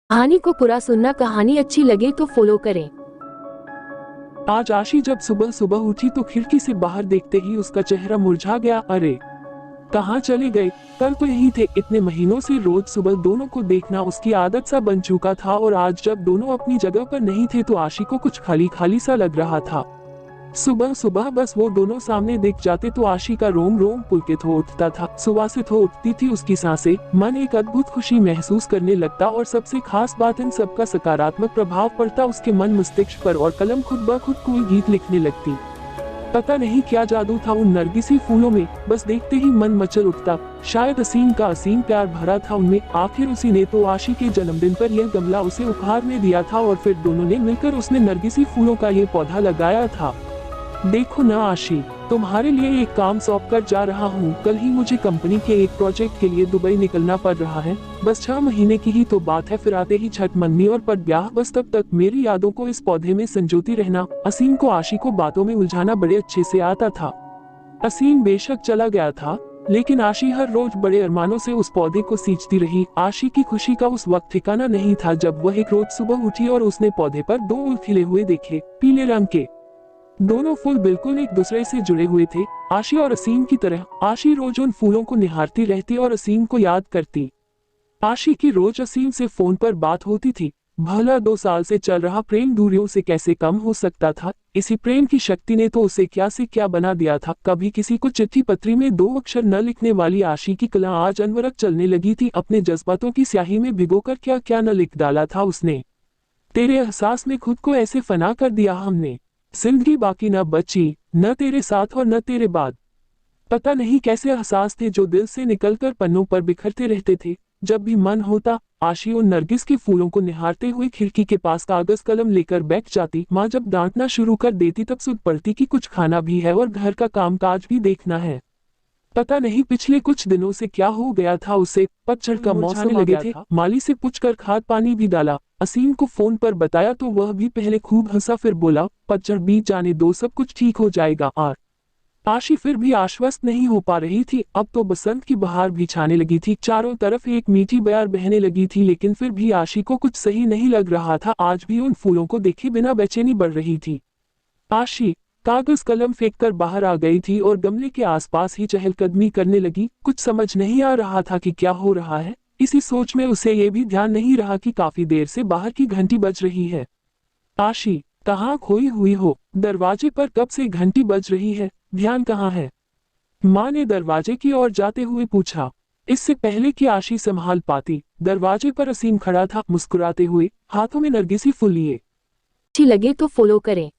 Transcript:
कहानी को पूरा सुनना। कहानी अच्छी लगे तो फॉलो करें। आज आशी जब सुबह सुबह उठी तो खिड़की से बाहर देखते ही उसका चेहरा मुरझा गया। अरे कहाँ चले गए? कल तो यही थे। इतने महीनों से रोज सुबह दोनों को देखना उसकी आदत सा बन चुका था और आज जब दोनों अपनी जगह पर नहीं थे तो आशी को कुछ खाली खाली सा लग रहा था। सुबह सुबह बस वो दोनों सामने दिख जाते तो आशी का रोम रोम पुलकित हो उठता था। सुवासित हो उठती थी उसकी सांसें। मन एक अद्भुत खुशी महसूस करने लगता और सबसे खास बात इन सबका सकारात्मक प्रभाव पड़ता उसके मन मस्तिष्क पर और कलम खुद ब खुद कोई गीत लिखने लगती। पता नहीं क्या जादू था उन नरगिसी फूलों में, बस देखते ही मन मचल उठता। शायद असीम का असीम प्यार भरा था उनमें। आखिर उसी ने तो आशी के जन्मदिन पर यह गमला उसे उपहार में दिया था और फिर दोनों ने मिलकर उसमें नरगिसी फूलों का ये पौधा लगाया था। देखो ना आशी, तुम्हारे लिए एक काम सौंप कर जा रहा हूँ। कल ही मुझे कंपनी के एक प्रोजेक्ट के लिए दुबई निकलना पड़ रहा है। बस 6 महीने की ही तो बात है, फिर आते ही छठ मन्नी और पट ब्याह। बस तब तक मेरी यादों को इस पौधे में संजोती रहना। असीम को आशी को बातों में उलझाना बड़े अच्छे से आता था। असीम बेशक चला गया था, लेकिन आशी हर रोज बड़े अरमानों से उस पौधे को सींचती रही। आशी की खुशी का उस वक्त ठिकाना नहीं था जब वह एक रोज सुबह उठी और उसने पौधे पर 2 फूल खिले हुए देखे, पीले रंग के। दोनों फूल बिल्कुल एक दूसरे से जुड़े हुए थे, आशी और असीम की तरह। आशी रोज उन फूलों को निहारती रहती और असीम को याद करती। आशी की रोज असीम से फोन पर बात होती थी। भला 2 साल से चल रहा प्रेम दूरियों से कैसे कम हो सकता था? इसी प्रेम की शक्ति ने तो उसे क्या से क्या बना दिया था। कभी किसी को चिट्ठी पत्री में 2 अक्षर न लिखने वाली आशी की कला आज अनवरत चलने लगी थी। अपने जज्बातों की स्याही में भिगोकर क्या क्या न लिख डाला था उसने। तेरे एहसास में खुद को ऐसे फना कर दिया हमने, जिंदगी बाकी न बची, न तेरे साथ और न तेरे बाद। पता नहीं कैसे एहसास थे जो दिल से निकलकर पन्नों पर बिखरते रहते थे। जब भी मन होता आशी उन नरगिस के फूलों को निहारते हुए खिड़की के पास कागज कलम लेकर बैठ जाती। माँ जब डांटना शुरू कर देती तब सुध पड़ती कि कुछ खाना भी है और घर का कामकाज भी देखना है। पता नहीं पिछले कुछ दिनों से क्या हो गया था उसे। पतझड़ का मौसम लगे थे। माली से पूछकर खाद पानी भी डाला। असीम को फोन पर बताया तो वह भी पहले खूब हंसा, फिर बोला पतझड़ बीत जाने दो, सब कुछ ठीक हो जाएगा। और आशी फिर भी आश्वस्त नहीं हो पा रही थी। अब तो बसंत की बहार भी छाने लगी थी, चारों तरफ एक मीठी बयार बहने लगी थी, लेकिन फिर भी आशी को कुछ सही नहीं लग रहा था। आज भी उन फूलों को देखे बिना बेचैनी बढ़ रही थी। आशी कागज कलम फेंककर बाहर आ गई थी और गमले के आसपास ही चहलकदमी करने लगी। कुछ समझ नहीं आ रहा था कि क्या हो रहा है। इसी सोच में उसे ये भी ध्यान नहीं रहा कि काफी देर से बाहर की घंटी बज रही है। आशी कहाँ खोई हुई हो? दरवाजे पर कब से घंटी बज रही है, ध्यान कहाँ है? माँ ने दरवाजे की ओर जाते हुए पूछा। इससे पहले कि आशी संभाल पाती, दरवाजे पर असीम खड़ा था मुस्कुराते हुए, हाथों में नरगिसी फूल लिए। अच्छी लगे तो फॉलो करें।